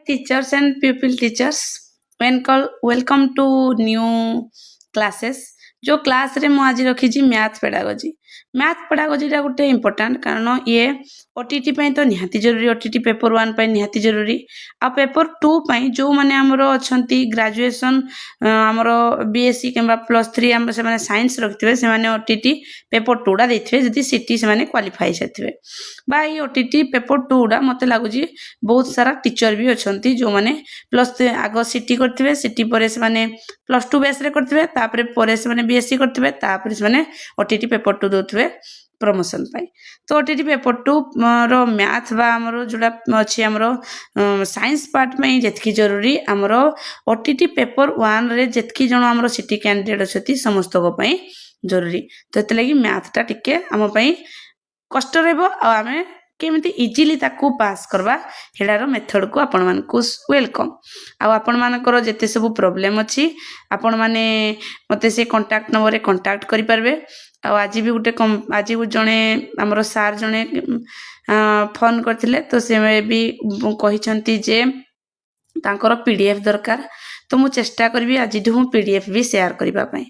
teachers and pupil teachers, welcome to new classes. जो class रे मु आज रखी मैथ पेडागोजी टा गोटे इंपोर्टाट कारण ये ओटीटी तो निहाती जरूरी ओटीटी पेपर 1 निहाती जरूरी आ पेपर 2 जो माने हमर अछंती ग्रेजुएशन हमर बीएससी किंबा +3 हम से साइंस रखिथे से माने ओटीटी पेपर 2 डा देथिबे जदी सिटी से माने क्वालिफाई छथिबे बा ये ओटीटी पेपर 2 डा मते लागुजी बहुत सारा टीचर भी अछंती जो माने आगो सिटी करथिबे सिटी परे से माने +2 बेस रे करथिबे तापरे परे से माने बीएससी करथिबे तापरे से माने ओटीटी पेपर 2 दोथिबे प्रमोशन पाई तो ओटीटी पेपर 2 रो मैथ बा हमरो जुडा अछि हमरो साइंस पार्ट में जेतकी जरूरी हमरो ओटीटी पेपर 1 रे जेतकी जण हमरो सिटी कैंडिडेट अछती समस्त को पई जरूरी तो एते लागि मैथ टा टिके हम पई कष्ट रहबो आ हमें केमिति इजीली ताकू पास करबा हेडारो मेथड को आपण मान को वेलकम आ आपण मानकर जेते सब प्रॉब्लम अछि आपण माने मते से कांटेक्ट नंबर रे कांटेक्ट करि परबे आज भी गोटे आज जड़े आमर सार जड़े फोन करथिले तो से भी कहिसंती जे तांकर पीडीएफ दरकार तो मु चेष्टा करबी आज मु पीडीएफ भी शेयर करबा पई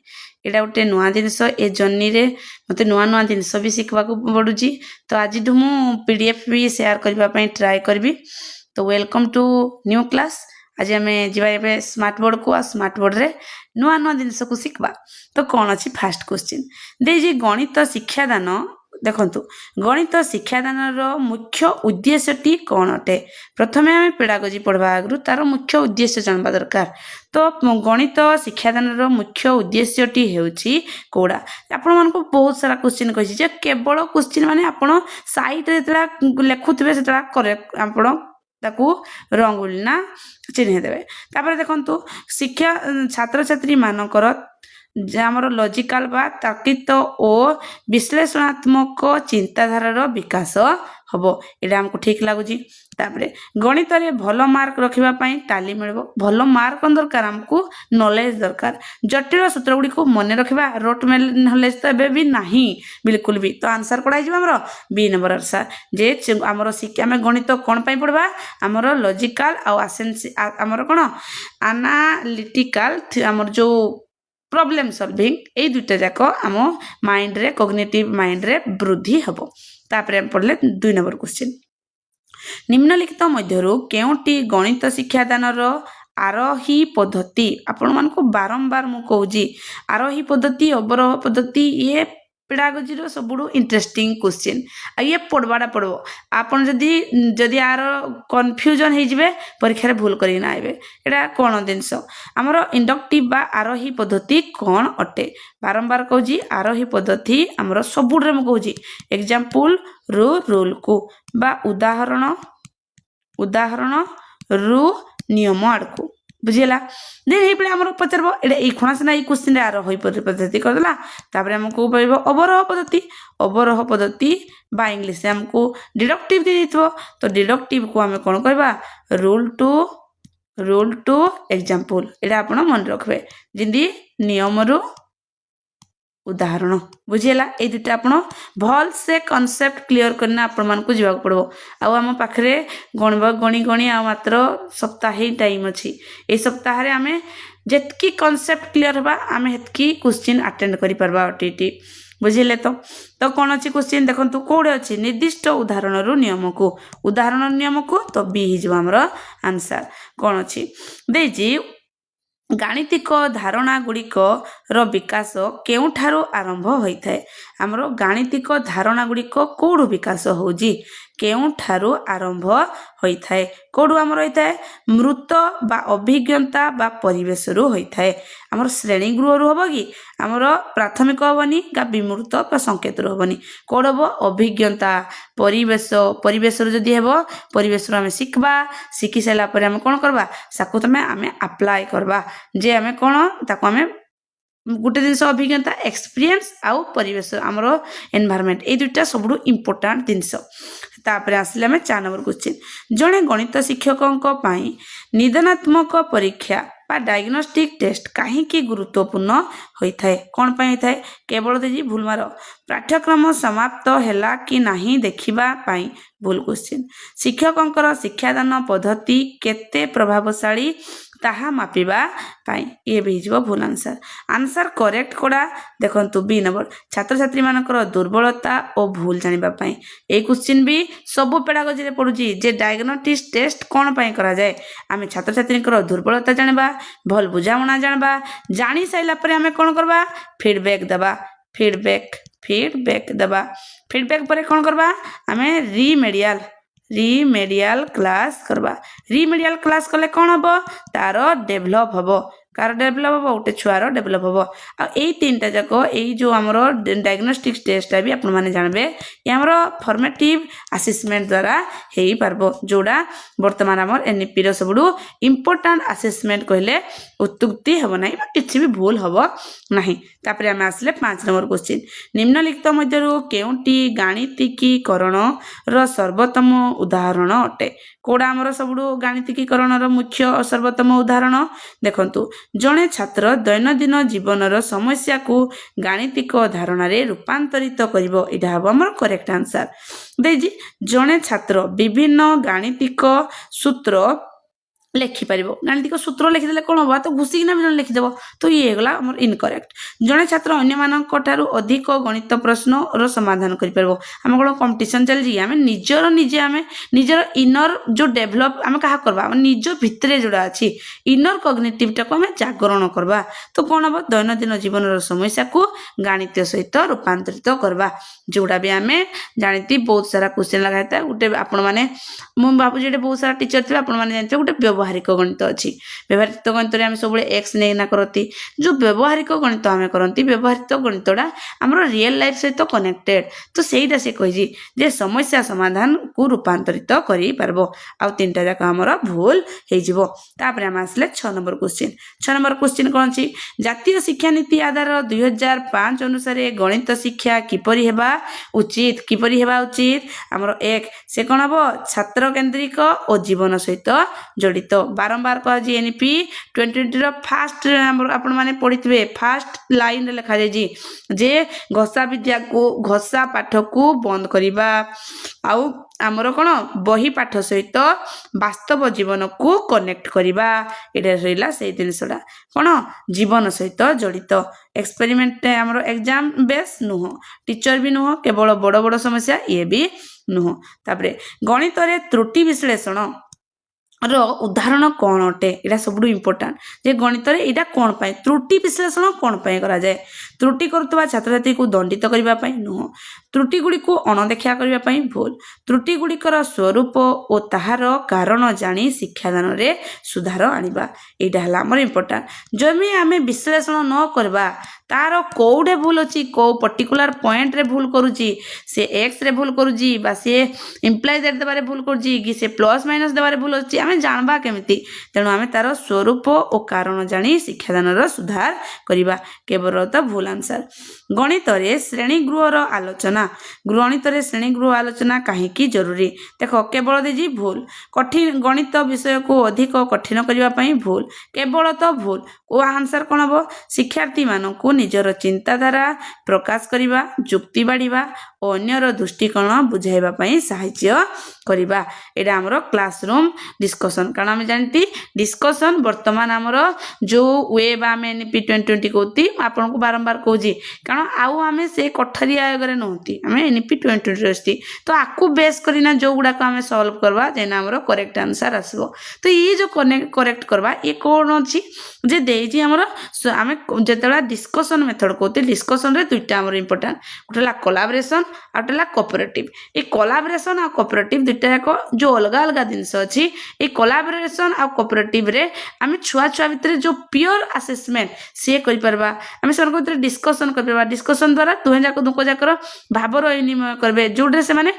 एटा गोटे नुआ जिनस ए जर्नी रे मते नुआ जिनस भी शिखबा को पड़ुजी तो आज मु पीडीएफ भी शेयर करबा पई ट्राई करबी तो वेलकम टू न्यू क्लास आज आमे जीवा एबे स्मार्ट बोर्ड को स्मार्ट बोर्ड रे नुआ जिनस को शिखबा तो कौन अच्छी फास्ट क्वेश्चन दे जे गणित शिक्षादान देखंतु गणित शिक्षादान रो मुख्य उद्देश्यटी कौन अटे प्रथमे आमे पेडागोजी पढ़वा आगरु तार मुख्य उद्देश्य जानबा दरकार तो गणित शिक्षादान रो मुख्य उद्देश्यटी हेउची कोडा आपण मानको बहुत सारा क्वेश्चन कहि जे केवल क्वेश्चन माने आपण साइड रे तला लेखुतबे सेतला करेक्ट आपण ताकू रंगुल ना चिन्ह देवे तापर देखंतु शिक्षा छात्र छात्री मानकर आमर लॉजिकल बा तार्किक और विश्लेषणात्मक चिंताधारार विकास हबो एटा हमको ठीक लागुजी तापरे गणित रे भलो मार्क रखिबा पई टाली मिलबो भलो मार्क दरकार हमको नॉलेज दरकार जटिल सूत्र गुडी को मने रखिबा रोट में नॉलेज तो एबे भी नाही बिल्कुल भी तो आंसर कोडा जिबा हमरो बी नंबर आंसर जे हमरो शिक्षा में गणित कोन पई पड़बा हमरो लॉजिकल आ असेंस हमरो कोन एनालिटिकल हमर जो प्रॉब्लम सॉल्विंग ए दुटा जाक आम माइंड रे कॉग्निटिव माइंड रे वृद्धि हबो तापरे पढ़ले 2 नंबर क्वेश्चन निम्नलिखित मध्यरु केउटी गणित शिक्षादान रो आरोही पद्धति आपण मान को बारंबार मु कहूजी आरोही पद्धति अवरोह पद्धति ये पेडागोजी रो सबुडु इंटरेस्टिंग क्वेश्चन आ ये पढ़वाडा पड़बो आपण जदी आर कंफ्यूजन हे जिवे परीक्षा रे भूल करी ना आइबे एटा कोन दिनस हमरो इंडक्टिव बा आरोही पद्धति कोन अटे बारंबार कहूजी आरोही पद्धति हमरो सबुड रे मु कहूजी एग्जांपल रूल को बा उदाहरण रु नियम आडको बुझिला देन हे पले हमरो पचरबो एडे ए खुना से ना ई क्वेश्चन रे आरोही पद्धति कर देला तापरे हमको परबो अवरोह पद्धति बा इंग्लिश से हमको डिडक्टिव दे दितबो तो डिडक्टिव को हमें कोन करबा रूल टू एग्जांपल एडा आपण मन रखबे जिंदी नियम रु उदाहरण बुझिला ए दुटा आपण भल से कांसेप्ट क्लियर करना आपण मान को जीवा पड़बो आ हम पाखरे गणी आ मात्र सप्ताह ही टाइम अछि ए सप्ताह रे हमें जेतकी कांसेप्ट क्लियर बा हमें हेतकी क्वेश्चन अटेंड करि परबा ओटीटी बुझिले तो कौन अच्छी क्वेश्चन देखंतु कोडे अच्छी निर्दिष्ट उदाहरण रु नियम को तो बी ही जो हमर आंसर कौन अच्छी देजी गाणितिक धारणा गुड़िक रो विकास केउठारो आरंभ होइथाय हमरो गाणितिक धारणा गुड़िक कोडु विकास होजी केउठारो आरंभ होइथाय कोडु हमर होइथाय मृत बा अभिज्ञता बा परिवेश रु होइथाय हमर श्रेणी गृह रु होबो कि हमर प्राथमिक होबनी का विमूर्त बा संकेत रु होबनी कोड होबो अभिज्ञता परिवेश रु जदी हेबो परिवेश रु हम शिखी सला पर हम कोन करबा साकु तमे हमें अप्लाई करबा जे हमें कोन ताको हमें गोटे जिनस अभिज्ञता एक्सपीरियंस आउ परिवेश आमर एनवायरनमेंट ए दुईटा सब इम्पोर्टाट जिनस तापर आसिले आम 4 नंबर क्वेश्चन जड़े गणित शिक्षकों निदानात्मक परीक्षा बा डायग्नोस्टिक टेस्ट कहीं गुरुत्वपूर्ण होता है कौन पाई होता है केवल देजी भूल मार पाठ्यक्रम समाप्त है कि नहीं देखा भूल क्वेश्चन शिक्षकों शिक्षादान पद्धति केते प्रभावशाली ताहा मापिबा पाई ये भी हो भूल आंसर आंसर करेक्ट कोड़ा देखंतु बी नंबर छात्र छात्री मानकर दुर्बलता और भूल जानिबा पाई ए क्वेश्चन भी सब पेडागोजी रे पडुची जे डायग्नोस्टिक टेस्ट कोन पाई करा जाय आमे छात्र छात्री दुर्बलता जानबा भल बुझामणा जानबा जानी साइला परे आमे कोन करबा फीडबैक दबा फीडबैक दबा फीडबैक परे कोन करबा आमे रिमेडियल क्लास करबा रिमेडियल क्लास कले कौन हम तार डेभलप हम कार डेभलप हम गोटे छुआर डेभलप हम आई 3टा जाक यही जो आमर डायग्नोस्टिक टेस्ट भी आपण मैंने जानबे ये आमर फॉर्मेटिव असेसमेंट द्वारा हो पारबो जोड़ा वर्तमान आमर एनईपी रो सबुडू इंपोर्टेंट असेसमेंट कहले उत्तुक्ति हम ना किसी भी भूल हम नहीं तापर आम आसले 5 नंबर क्वेश्चन निम्नलिखित मध्यरु केउंटी गाणितिकीकरण रो सर्वोत्तम उदाहरण अटे कोड़ा आमर सबुडू गाणितिकीकरण रो मुख्य और सर्वोत्तम उदाहरण देखंतु जड़े छात्र दैनंदिन जीवन समस्या को गाणितिक धारणा रे रूपांतरित करिवो इडा हम हमर करेक्ट आंसर देजी जड़े छात्र विभिन्न गाणितिक सूत्र लिखिपर गाणितिक सूत्र लिखिदे कौन हम तो घुसिकिना भी लिखिदेव तो ये गला आम इनकरेक्ट जड़े छात्र अन्य अधिक गणित प्रश्न रो समाधान करें आम कौन कंपिटिशन चलती आम निजर इनर जो डेभलप आम क्या करवा निज भितर जोड़ा अच्छी इनर कग्निटिव टाक आम जागरण करवा तो कौन हम दैनंदिन जीवन समस्या को गणित सहित रूपांतरित करवा जोड़ा भी आम जानती बहुत सारा क्वेश्चन लगा था गोटे आपण मैंने मुझे भावुँ बहुत सारा टीचर थे आपने जानते गोटे व्यवहारिक गणित अच्छी व्यवहारिक गणित आम सब एक्स नहीं करती जो व्यवहारिक गणित आम करती व्यवहारिक गणितटा आम रियल लाइफ सहित कनेक्टेड तो सहीटा से कही समस्या समाधान को रूपांतरित कर आ 3टा जाक आमर भूल होपर आम आसले 6 नंबर क्वेश्चन कौन अच्छी जातीय शिक्षा नीति आधार 2005 अनुसार गणित शिक्षा किपरि हेबा उचित आमर एक से कौन हम छात्र केन्द्रिक और जीवन सहित जड़ित बारंबार कह एनईपी 2020 फास्ट आपण मैंने पढ़ी थे फास्ट लाइन लिखा जाए जे घोषा विद्या को घोषा पाठ को बंद करवा आउ आमर कौन बही पाठ सहित वास्तव जीवन को कनेक्ट करवा ये रहा से जिनसा कौन जीवन सहित जड़ित एक्सपेरिमेंट आमर एग्जाम बेस नुह टीचर भी नुह केवल बड़ बड़ समस्या ये भी नुह तापरे गणित रे त्रुटि विश्लेषण रो उदाहरण कौन अटे यहाँ सब इम्पोर्टाट जे गणित यहाँ कौन पाए त्रुटि विश्लेषण कौन पाए करा जाए त्रुटि करुवा छात्र छात्री को दंडित करने नुह त्रुटि गुड़ी को अणदेखा करने भूल त्रुटि गुड़िकर स्वरूप और ताहार कारण जानी शिक्षादान रे सुधार आनिबा यहाँ है आमर इम्पोर्टाट जमी आम विश्लेषण न करवा तार कौटे भूल अच्छी कौ पर्टिकुलर पॉइंट रे भूल करुची से एक्स रे भूल करुची बा से इम्प्लाय दैट देबारे भूल करुची कि से प्लस माइनस देबारे भूल अच्छी आम जानबा केमिति तेणु आम तार स्वरूप और कारण जानी शिक्षादान रो सुधार करिबा केवल तो भूल आंसर गणित रे श्रेणी गृहर आलोचना गणित रे श्रेणी गृह आलोचना कहीं जरूरी देख केवल देजी भूल कठिन गणित विषय को अधिक कठिन करने भूल केवल तो भूल ओ आंसर कौन हम शिक्षार्थी मानक निजर चिंताधारा प्रकाश करवा जुक्ति बाढ़ा और अन्यर दृष्टिकोण बुझाइवाई साहाय्य करवा यहाँ आमर क्लासरूम डिस्कसन कारण आम जानती डिस्कसन बर्तमान आमर जो वेब आम एनईपी 2020 कहती आपन को बारंबार कहूँ कारण आउ आम से कठरी आयोग नहती आम एनईपी 2020 आसती तो आपको बेस करना जो गुड़ाक आम सल्व करवा जेना आमर करेक्ट आंसर आसो तो ये जो करेक्ट करवा ये कौन अच्छी जे देजी आमर आम जो डिस्कसन मेथड कहते डिस्कसन रे दुईटा आमर इंपोर्टेंट गोटे कोलाबरेशन आ गोटे कोऑपरेटिव ये कोलाबरेशन आ कोऑपरेटिव दुईटा जाक जो अलग अलग जिनस अच्छी ये कोलाबरेशन आ कोऑपरेटिव रे आम छुआ छुआ भितर जो प्योर असेसमेंट सी कर आम से डिस्कसन कर डिस्कसन द्वारा दुहे जाक दुक जाकर भावर विनिमय करेंगे जोटे से मैंने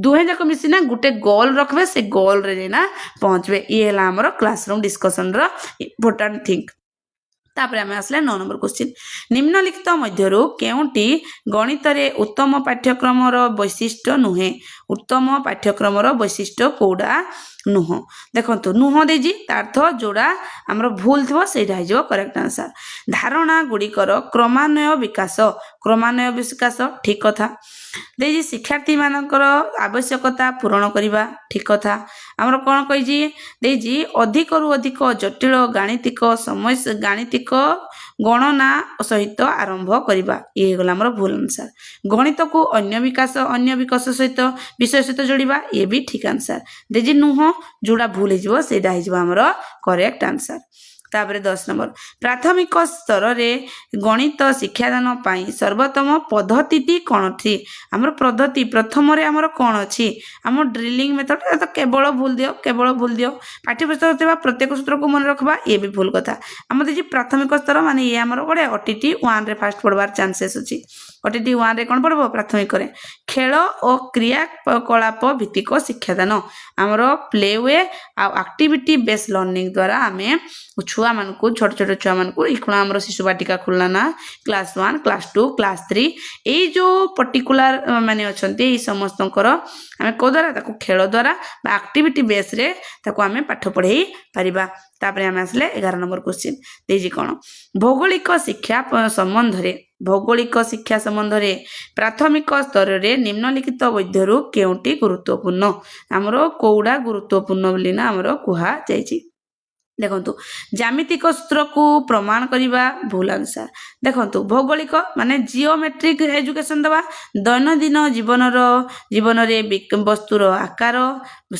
दुहे जाक मिसिना गोटे गोल रखबे से गोल रे ना पहुँचबे ये है आमर क्लासरूम डिस्कसन रो इम्पोर्टेंट थिंग तापर आम आसले 9 नंबर क्वेश्चन निम्नलिखित मध्यरु केउंटी गणितरे उत्तम पाठ्यक्रमर वैशिष्ट्य नुहे उत्तम पाठ्यक्रमर वैशिष्ट्य कोडा नुह देखंतु नुह देजी तार्थ जोड़ा हमर भूल थबो सेटा हिजो करेक्ट आंसर धारणा गुड़िकर क्रमान्वय विकास ठीक कथा देजी शिक्षार्थी मानकर आवश्यकता पूरण करिबा ठीक कथा हमर कोन कहिजी देजी अधिक रु अधिक जटिल गाणितिक गणना सहित आरंभ करिबा ये गला हमर भूल आंसर गणित को अन्य विकास सहित विषय सहित जोड़िबा ये भी ठीक आंसर देजी नुह जोड़ा भूल हिजो सेटा हिजो हमर करेक्ट आंसर तापर 10 नंबर प्राथमिक स्तर रे गणित शिक्षादान पाई सर्वोत्तम पद्धति कौन थी हमर पद्धति प्रथम रे हमर कौन अछि हमर ड्रिलिंग मेथड तो केवल भूल दियो पाठ्यपुस्तक थेबा प्रत्येक सूत्र को मन रखबा ये भी भूल कथा हम देजी प्राथमिक स्तर माने ये हमर गोटे ओटीटी 1 रे फास्ट पढ़वार चांसेस अछि ओटीटी 1 रे कोन पढ़बो प्राथमिक रे खेल और क्रियाकलाप भित्तिक शिक्षादान हमर प्ले वे आ एक्टिविटी बेस्ड लर्निंग द्वारा हमें छुआ मान को छोट छोट छुआ मान को इखुणा हमर शिशु बाटिका खुलना ना क्लास 1 क्लास 2 क्लास 3 एई जो पर्टिकुलर माने अछंती एई समस्तंकर हमें को द्वारा ताको खेल द्वारा बा एक्टिविटी बेस रे ताको हमें पाठ पढ़ेई परिबा तापरे हमें आसले 11 नंबर क्वेश्चन देजी कोन भौगोलिक शिक्षा संबंध रे प्राथमिक स्तर रे निम्नलिखित वैद्यरु केउटी गुरुत्वपूर्ण हमरो कोउडा गुरुत्वपूर्ण बोली ना हमरो कुहा जायछि देखंतु ज्यामितिक सूत्र को प्रमाण करिबा भूल आंसर देखंतु भौगोलिक माने जियोमेट्रिक एजुकेशन दबा दैनंदिन जीवन रे वस्तुर आकार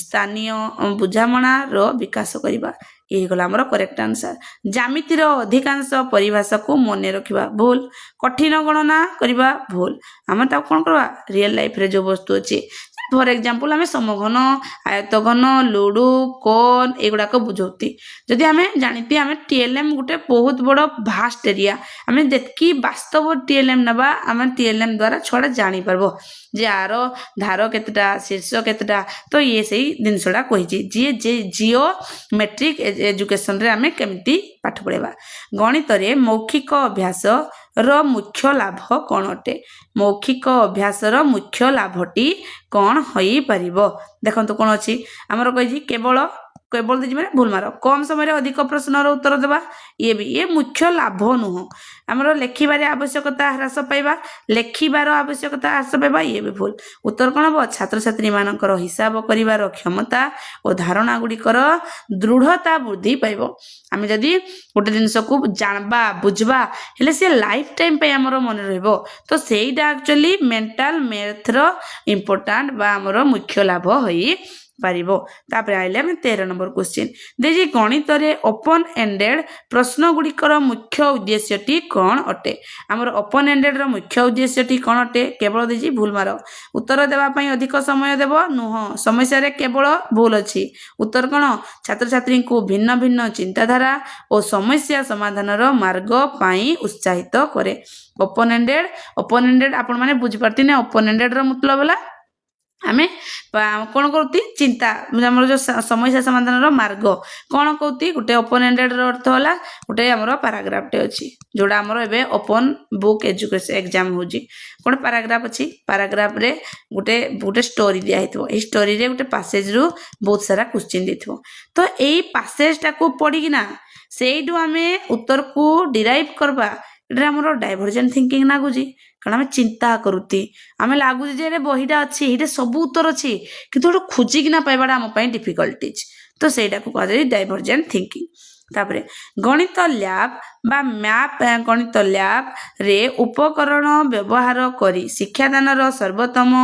स्थानीय बुझामणा रो विकास करिबा ये गला हमर करेक्ट आंसर ज्यामितिर अधिकांश परिभाषा को मने रखिबा भूल कठिन गणना करिबा भूल हम ता कोन करबा रियल लाइफ रे जो वस्तु अछि फॉर एग्जांपल हमें समघन आयतघन लुडु कोन एगुडा को बुझौती जदि हमें जानिती हमें टीएलएम गुटे बहुत बड़ भास्ट एरिया हमें देखि वास्तव टीएलएम नबा हमें टीएलएम द्वारा छोड़ा जानि परबो जे आरो धार केतटा शीर्ष केतटा तो ये सही दिनसडा कहिछि जे जियोमेट्रिक एजुकेशन रे हमें केमती पाठ पढेबा गणित रे मौखिक अभ्यास रो मुख्य लाभ कौन अटे मौखिक अभ्यास रो मुख्य लाभटी कौन होई परिबो देखंतु कोन अछि हमर कहि केवल देजी माने भूल मारो कम समय रे अधिक प्रश्न रो उत्तर देबा ये मुख्य लाभ नुह हमर लेखिबारे आवश्यकता ह्रास पाइबा लेखिबार आवश्यकता ह्रास पाइबा ये भी भूल उत्तर कोन हो छात्र छात्री मानकर हिसाब करिवार क्षमता और धारणा गुड़िकर दृढ़ता वृद्धि पाइबो आमे जदी गोटे जिंस को जानबा बुझबा हेले से लाइफ टाइम पे हमर मन रहबो तो सेइडा एक्चुअली मेंटल मैथ रो इंपोर्टेंट बा हमर मुख्य लाभ होई पारिबो तापर आइले हम 13 नंबर क्वेश्चन देजी गणित रे ओपन एंडेड प्रश्न गुड़िकर मुख्य उद्देश्यटी कौन अटे हमर ओपन एंडेड रो मुख्य उद्देश्यटी कौन अटे केवल देजी भूल मारो उत्तर देबा पई अधिक समय देबो नुह समस्या रे केवल भूल अछि उत्तर कोन छात्र छात्री को भिन्न भिन्न चिंताधारा और समस्या समाधान रो मार्ग पई उत्साहित करे ओपन एंडेड आपण माने बुझ पारती ने ओपन एंडेड रो मतलब होला हमें कौन करती चिंता हमर जो समस्या समाधान रो मार्ग कौन कहती गोटे ओपन एंडेड रो अर्थ होला गोटे हमर पैराग्राफ टे अछि जोडा हमर एबे ओपन बुक एजुकेशन एग्जाम होजी कोन पैराग्राफ अछि पैराग्राफ रे गोटे स्टोरी दिया हेतबो ए स्टोरी रे गोटे पैसेज रु बहुत सारा क्वेश्चन देथबो तो एई पैसेज टा को पढी किना सेइडु हमें उत्तर को डिराइव करबा एटा हमर डाइवर्जेंट थिंकिंग लागुजी कारण हमें चिंता करूती हमें लागुजी जे बहीटा अच्छी ये सब उत्तर अच्छी कि खोजिकिना पाइबाटा आम डिफिकल्टीज तो सेटा को कह डाइवर्जेंट थिंकिंग तापरे गणित लैब बा मैप गणित लैब रे उपकरण व्यवहार करी शिक्षादान रो सर्वोत्तम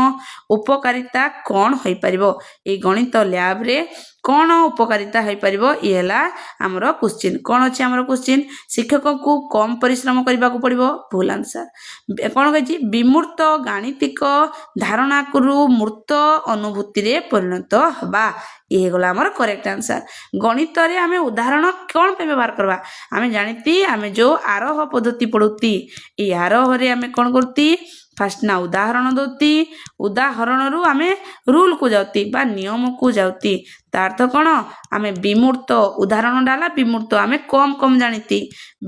उपकारिता कौन होई परिबो ए गणित लैब रे कौन उपकारिता होई परिबो ये हला हमरो क्वेश्चन कौन अछि हमरो क्वेश्चन शिक्षक को कम परिश्रम करबा को पड़िबो भूल आंसर कौन कहि विमूर्त गाणितिक धारणा करू मूर्त अनुभूति रे परिणत हबा ये गला हमर करेक्ट आंसर गणित रे हमें उदाहरण कौन पे व्यवहार करबा हमें जानिती हमें जो आरोह पद्धति पढुती ए आरोह रे हमें कौन करती फास्ट ना उदाहरण दौती उदाहरण रु आमे रूल को जाती बा नियम को जाती तार तो कौन आमे विमूर्त उदाहरण डाला विमूर्त आमे कम कम जानीती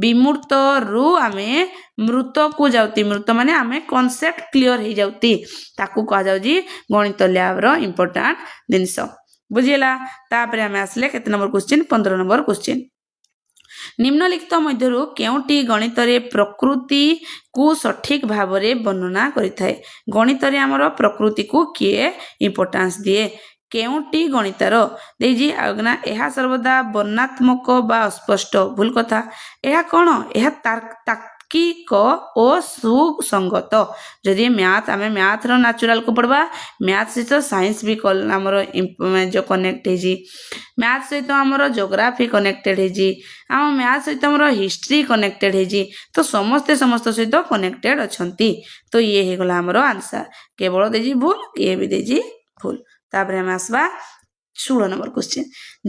विमूर्त रु आमे मृत को जाती मृत माने आमे कॉन्सेप्ट क्लियर हो जाती ताकू कहा जाउजी गणित लैब रो इंपोर्टेंट जिनस बुझिला तापर आमे आसले केते नंबर क्वेश्चन 15 नंबर क्वेश्चन निम्नलिखित मध्यरु केउटी गणित रे प्रकृति को सठिक भाव रे वर्णना करिथाय गणित रे हमर प्रकृति को किए इंपोर्टेंस दिए केउटी गणितर देजी आगना एहा सर्वदा वर्णात्मक बा अस्पष्ट भूल कथा एहा कोन एहा तार्किक और सुसंगत जदि मैथ आमे मैथ रो नेचुरल को पढ़वा मैथ सहित साइंस भी हमर जो कनेक्ट है मैथ सहित हमर ज्योग्राफी कनेक्टेड है आम मैथ सहित हमर हिस्ट्री कनेक्टेड है तो समस्त सहित कनेक्टेड अछंती तो ये हे गला हमर आंसर केवल देजी भूल ये भी देजी भूल तापर हम आसबा 16 नंबर क्वेश्चन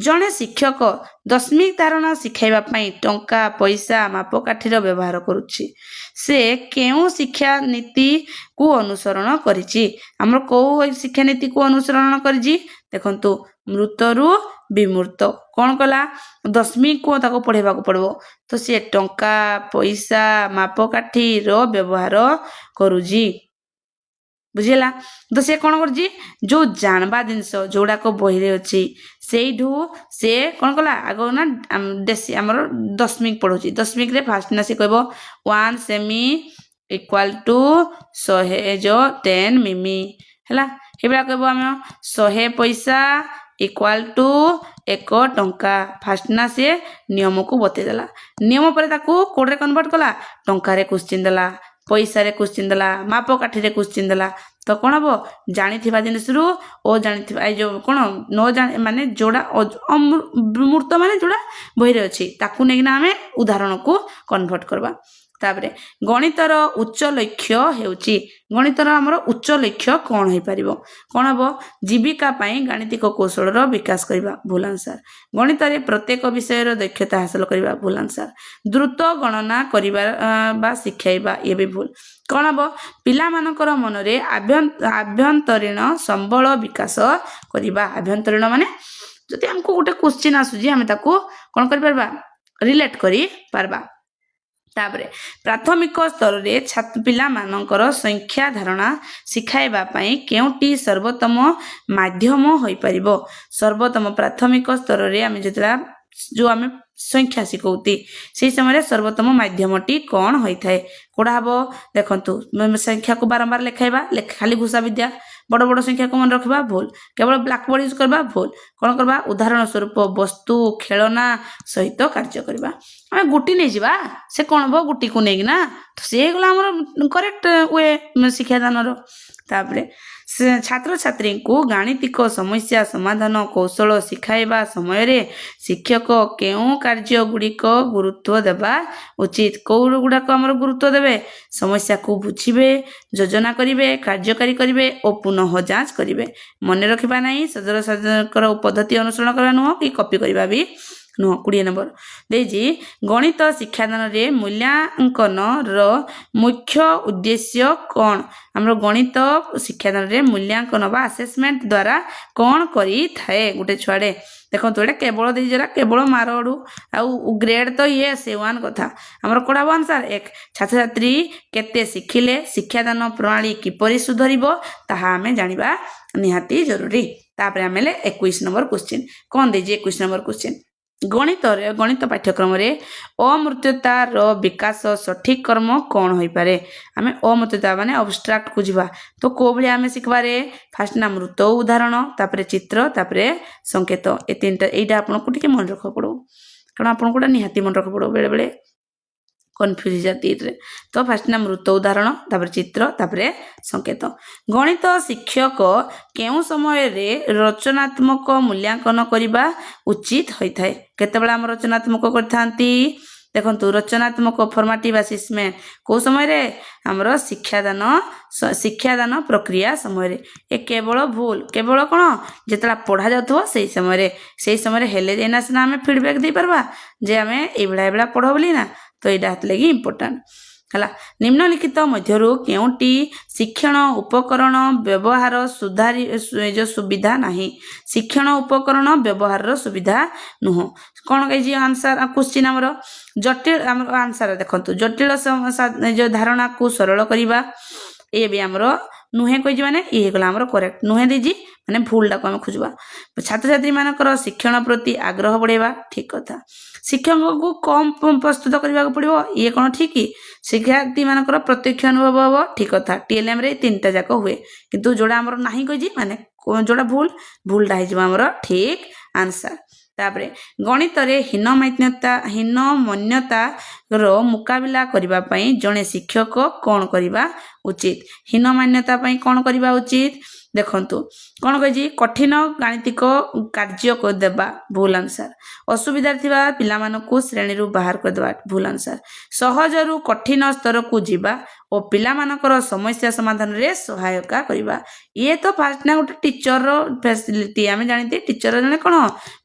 जड़े शिक्षक दशमिक धारणा शिखाइबा पई टंका पैसा मापकाठीर व्यवहार करुछि से केउ शिक्षा नीति को अनुसरण करिछि हमर को शिक्षा नीति को अनुसरण करिछि देखंतु मृतरु विमूर्त कौन कला दशमिक को ताको पढ़ेबा को पड़बो तो से टंका पैसा मापकाठीर व्यवहार करुछि बुझिला तो से कौन कर जो जानवा जिनस जोड़ा को बही रे अच्छी सेठू से कौन कला आग ना देसी आमर दशमिक पढ़ुची दशमिक रे फास्ट ना से कहबो 1 सेमी इक्वल टू 110 मिमी हैला हेबा कहबो हम 100 पैसा इक्वल टू 1 टंका फास्ट ना से नियम को बते देला नियम पर ताको कोड रे कन्वर्ट कला टंका रे क्वेश्चन देला पैसा रे क्वेश्चन देला माप काठी रे क्वेश्चन देला तो कौन हम जानी जिनस ओ जानी जो कौन न जान माने जोड़ा मूर्त माने जोड़ा बही रे अच्छी ताकू नेकिना आमे उदाहरण को कन्वर्ट करबा तापरे गणितर उच्च लक्ष्य हेउची गणितर हमर उच्च लक्ष्य कौन हो पारिबो कौन हम जीविका पाई गाणितिक कौशल रो विकास करबा भूल आंसर गणित रे प्रत्येक विषय रो दक्षता हासिल करबा भूल आंसर द्रुत गणना करबा बा सिखाइबा ये भी भूल कौन हम पिला मानकर मन रे आभ्यंतरीण संबल विकास करबा आभ्यंतरीण माने जति हमको गोटे क्वेश्चन आसुजी हमें ताको कौन कर परबा रिलेट करी परबा तापरे प्राथमिक स्तर रे छात्र पिला मानकर संख्या धारणा सिखाइबा पई केउटी सर्वोत्तम माध्यम होई परिबो सर्वोत्तम प्राथमिक स्तर रे आमे जतला जो आमे संख्या सिखौती से समय सर्वोत्तम माध्यमटी कौन होई थाए कोडा हबो देखंतु संख्या को बारंबार लिखाइबा खाली घुसा विद्या बड़ बड़ संख्या को मन रखबा भूल केवल ब्लैक बोर्ड यूज करबा भूल कौन करबा उदाहरण स्वरूप वस्तु खेलना सहित कार्य करबा हमें गुटी नहीं जीवा से कौन हो गुटी को नहीं ना तो से गला हमर करेक्ट वे शिक्षा दान रो तापरे छात्र छात्री को गाणितिक समस्या समाधान कौशल सिखाइबा समय रे शिक्षक केउ कार्य गुड़िक गुरुत्व देबा उचित कौ गुड़ाक हमर गुरुत्व देबे समस्या को बुझिबे योजना करिवे कार्यकारी करिवे और पुनः जांच करिवे मन रखिबा नहीं सदर साधकर पद्धति अनुसरण करबा नुह कि कॉपी करबा भी नुह 20 नंबर देजी गणित शिक्षादान रे मूल्यांकन रो मुख्य उद्देश्य कौन हमरो गणित शिक्षादान रे मूल्यांकन बा असेसमेंट द्वारा कौन करी थाए गुटे छुआडे देखो तो केवल दे जरा केवल मार अड़ू आउ ग्रेड तो ये से 1 कथा हमर कोडा आंसर 1 छात्र छात्री केते शिखिले शिक्षादान प्रणाली किपरि सुधरिबो ताहा हमें जानिबा निहाती जरूरी तापर हमेले 21 नंबर क्वेश्चन कौन देजी 21 नंबर क्वेश्चन गणित पाठ्यक्रम रे अमूर्ततार विकास सठिक कर्म कौन हो पारे आमे अमूर्तता माने अब्स्ट्रैक्ट को जीवा तो को भली आमे सिखबा रे फास्ट ना मृत उदाहरण तापरे चित्र तापरे संकेत ए तीनटा एटा आपन को टिके मन रख पड़ो कारण आपन कोटा निहाती मन रख पड़ो बेले बेले कन्फ्यूज जाती तो फास्ट ना मृत उदाहरण तापर चित्र तापरे संकेत गणित शिक्षक केउ समय रे रचनात्मक मूल्यांकन करबा उचित होई थाए केतेबेला हम रचनात्मक करथांती देखंतु रचनात्मक फॉर्मेटिव असेसमेंट को समय रे हमरो शिक्षादान प्रक्रिया समय रे ए केवल भूल केवल कोन जेतला पढ़ा जाथो सेही समय रे हेले जेना से हमें फीडबैक दे परबा जे हमें एबला पढ़ो बोली ना तो ये हाथ लगी इम्पोर्टेंट ହେଲା ନିମ୍ନଲିଖିତ ମଧ୍ୟରୁ କେଉଁଟି ଶିକ୍ଷଣ ଉପକରଣ ବ୍ୟବହାର ଯେଉଁ ସୁବିଧା ନାହିଁ ଶିକ୍ଷଣ ଉପକରଣ ବ୍ୟବହାରର ସୁବିଧା ନୁହଁ କ'ଣ କହିଛି ଆନ୍ସର କ୍ୱେଶ୍ଚିନ୍ ଆମର ଜଟିଳ ଆମର ଆନ୍ସର ଦେଖନ୍ତୁ ଜଟିଳ ଯେଉଁ ଧାରଣାକୁ ସରଳ କରିବା ଏ ବି ଆମର ନୁହେଁ କହିଛି ମାନେ ଇଏ ହେଇଗଲା ଆମର କରେକ୍ଟ ନୁହେଁ ଦେଇଛି ମାନେ ଭୁଲଟାକୁ ଆମେ ଖୋଜିବା ଛାତ୍ରଛାତ୍ରୀମାନଙ୍କର ଶିକ୍ଷଣ ପ୍ରତି ଆଗ୍ରହ ବଢ଼ାଇବା ଠିକ୍ କଥା ଶିକ୍ଷକଙ୍କୁ କମ୍ ପ୍ରସ୍ତୁତ କରିବାକୁ ପଡ଼ିବ ଇଏ କ'ଣ ଠିକ୍ ଶିକ୍ଷାର୍ଥୀମାନଙ୍କର ପ୍ରତ୍ୟକ୍ଷ ଅନୁଭବ ହେବ ଠିକ୍ କଥା TLMରେ ତିନିଟା ଯାକ ହୁଏ କିନ୍ତୁ ଯେଉଁଟା ଆମର ନାହିଁ କହିଛି ମାନେ ଯେଉଁଟା ଭୁଲଟା ହେଇଯିବ ଆମର ଠିକ୍ ଆନ୍ସର ତାପରେ ଗଣିତରେ ହୀନମାନ୍ୟତାର ମୁକାବିଲା କରିବା ପାଇଁ ଜଣେ ଶିକ୍ଷକ କ'ଣ କରିବା ଉଚିତ ହୀନମାନ୍ୟତା ପାଇଁ କ'ଣ କରିବା ଉଚିତ ଦେଖନ୍ତୁ କ'ଣ କହିଛି କଠିନ ଗାଣିତିକ କାର୍ଯ୍ୟ ଦେବା ଭୁଲ ଆନ୍ସର ଅସୁବିଧାରେ ଥିବା ପିଲାମାନଙ୍କୁ ଶ୍ରେଣୀରୁ ବାହାର କରିଦେବା ଭୁଲ ଆନ୍ସର ସହଜରୁ କଠିନ ସ୍ତରକୁ ଯିବା ଓ ପିଲାମାନଙ୍କର ସମସ୍ୟା ସମାଧାନରେ ସହାୟତା କରିବା ଇଏ ତ ଫାଷ୍ଟ ନା ଗୋଟେ ଟିଚରର ଫ୍ୟାସିଲିଟି ଆମେ ଜାଣିଛେ ଟିଚର ଜଣେ କ'ଣ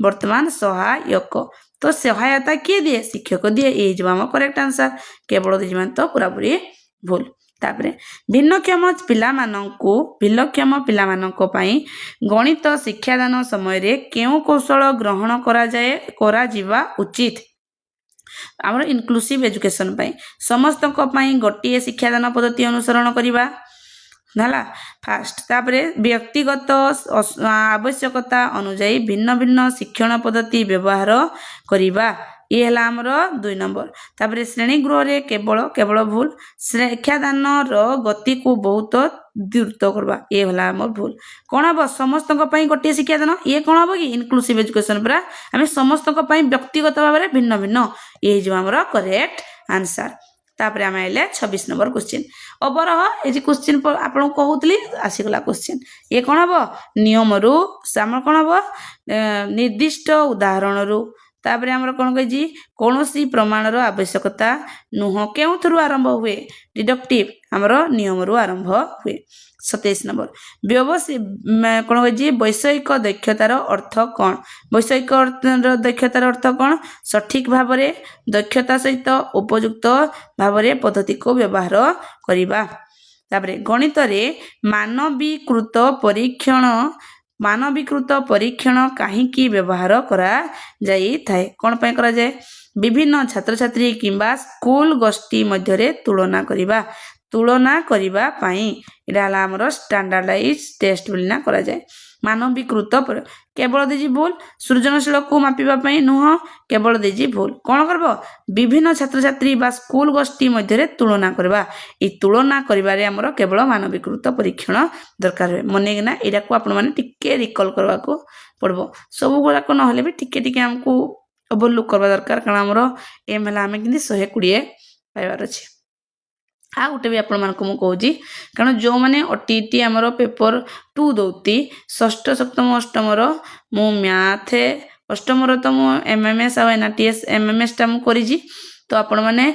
ବର୍ତ୍ତମାନ ସହାୟକ ତ ସହାୟତା କିଏ ଦିଏ ଶିକ୍ଷକ ଦିଏ ଇଏ ହେଇଯିବ ଆମ କରେକ୍ଟ ଆନ୍ସର କେବଳ ଦେଇଯିବା ତ ପୁରାପୁରି ଭୁଲ ତାପରେ ଭିନ୍ନକ୍ଷମ ପିଲାମାନଙ୍କ ପାଇଁ ଗଣିତ ଶିକ୍ଷାଦାନ ସମୟରେ କେଉଁ କୌଶଳ ଗ୍ରହଣ କରାଯିବା ଉଚିତ ଆମର ଇନକ୍ଲୁସିଭ ଏଜୁକେସନ ପାଇଁ ସମସ୍ତଙ୍କ ପାଇଁ ଗୋଟିଏ ଶିକ୍ଷାଦାନ ପଦ୍ଧତି ଅନୁସରଣ କରିବା ହେଲା ଫାଷ୍ଟ ତାପରେ ବ୍ୟକ୍ତିଗତ ଆବଶ୍ୟକତା ଅନୁଯାୟୀ ଭିନ୍ନ ଭିନ୍ନ ଶିକ୍ଷଣ ପଦ୍ଧତି ବ୍ୟବହାର କରିବା ଇଏ ହେଲା ଆମର 2 ନମ୍ବର ତାପରେ ଶ୍ରେଣୀ ଗୃହରେ କେବଳ ଭୁଲ ଶିକ୍ଷାଦାନର ଗତିକୁ ବହୁତ ଦ୍ରୁତ କରିବା ଇଏ ହେଲା ଆମର ଭୁଲ କ'ଣ ହେବ ସମସ୍ତଙ୍କ ପାଇଁ ଗୋଟିଏ ଶିକ୍ଷାଦାନ ଇଏ କ'ଣ ହେବ କି ଇନକ୍ଲୁସିଭ ଏଜୁକେସନ ପୁରା ଆମେ ସମସ୍ତଙ୍କ ପାଇଁ ବ୍ୟକ୍ତିଗତ ଭାବରେ ଭିନ୍ନ ଭିନ୍ନ ଇଏ ହେଇଯିବ ଆମର କରେକ୍ଟ ଆନ୍ସର ତାପରେ ଆମେ ଆଇଲେ 26 ନମ୍ବର କ୍ୱେଶ୍ଚିନ୍ ଅବରହ ଏ ଯେ କ୍ୱେଶ୍ଚିନ୍ ଆପଣଙ୍କୁ କହୁଥିଲି ଆସିଗଲା କ୍ୱେଶ୍ଚିନ୍ ଇଏ କ'ଣ ହେବ ନିୟମରୁ ଆମର କ'ଣ ହେବ ନିର୍ଦ୍ଦିଷ୍ଟ ଉଦାହରଣରୁ ତାପରେ ଆମର କ'ଣ କହିଛି କୌଣସି ପ୍ରମାଣର ଆବଶ୍ୟକତା ନୁହଁ କେଉଁଥିରୁ ଆରମ୍ଭ ହୁଏ ଡିଡକ୍ଟିଭ ଆମର ନିୟମରୁ ଆରମ୍ଭ ହୁଏ 27 ନମ୍ବର କ'ଣ କହିଛି ବୈଷୟିକ ଦକ୍ଷତାର ଅର୍ଥ କ'ଣ ବୈଷୟିକ ଦକ୍ଷତାର ଅର୍ଥ କ'ଣ ସଠିକ ଭାବରେ ଦକ୍ଷତା ସହିତ ଉପଯୁକ୍ତ ଭାବରେ ପଦ୍ଧତିକୁ ବ୍ୟବହାର କରିବା ତାପରେ ଗଣିତରେ ମାନବୀକୃତ ପରୀକ୍ଷଣ କାହିଁକି ବ୍ୟବହାର କରାଯାଇଥାଏ କ'ଣ ପାଇଁ କରାଯାଏ ବିଭିନ୍ନ ଛାତ୍ରଛାତ୍ରୀ କିମ୍ବା ସ୍କୁଲ ଗୋଷ୍ଠୀ ମଧ୍ୟରେ ତୁଳନା କରିବା ପାଇଁ ଏଇଟା ହେଲା ଆମର ଷ୍ଟାଣ୍ଡାର୍ଡାଇଜ ଟେଷ୍ଟ ବୋଲି ନା କରାଯାଏ ମାନବୀକୃତ କେବଳ ଦେଇଛି ଭୁଲ ସୃଜନଶୀଳକୁ ମାପିବା ପାଇଁ ନୁହଁ କେବଳ ଦେଇଛି ଭୁଲ କ'ଣ କରିବ ବିଭିନ୍ନ ଛାତ୍ରଛାତ୍ରୀ ବା ସ୍କୁଲ ଗୋଷ୍ଠୀ ମଧ୍ୟରେ ତୁଳନା କରିବା এই ତୁଳନା କରିବାରେ ଆମର କେବଳ ମାନବୀକୃତ ପରୀକ୍ଷଣ ଦରକାର ହୁଏ ମନେକିନା ଏଇଟାକୁ ଆପଣମାନେ ଟିକେ ରିକଲ୍ କରିବାକୁ ପଡ଼ିବ ସବୁ ଗୁଡ଼ାକ ନହେଲେ ବି ଟିକେ ଟିକେ ଆମକୁ ଓଭରଲୁକ୍ କରିବା ଦରକାର କାରଣ ଆମର ଏମ୍ ହେଲା ଆମେ କେମିତି 120 ପାଇବାର ଅଛି ଆଉ ଗୋଟେ ବି ଆପଣମାନଙ୍କୁ ମୁଁ କହୁଛି କାରଣ ଯେଉଁମାନେ OTT ଆମର ପେପର 2 ଦେଉଛନ୍ତି ଷଷ୍ଠ ସପ୍ତମ ଅଷ୍ଟମର ମୁଁ ମ୍ୟାଥ ଅଷ୍ଟମର ତ ମୁଁ MMS ଆଉ NRTS MMSଟା ମୁଁ କରିଛି ତ ଆପଣମାନେ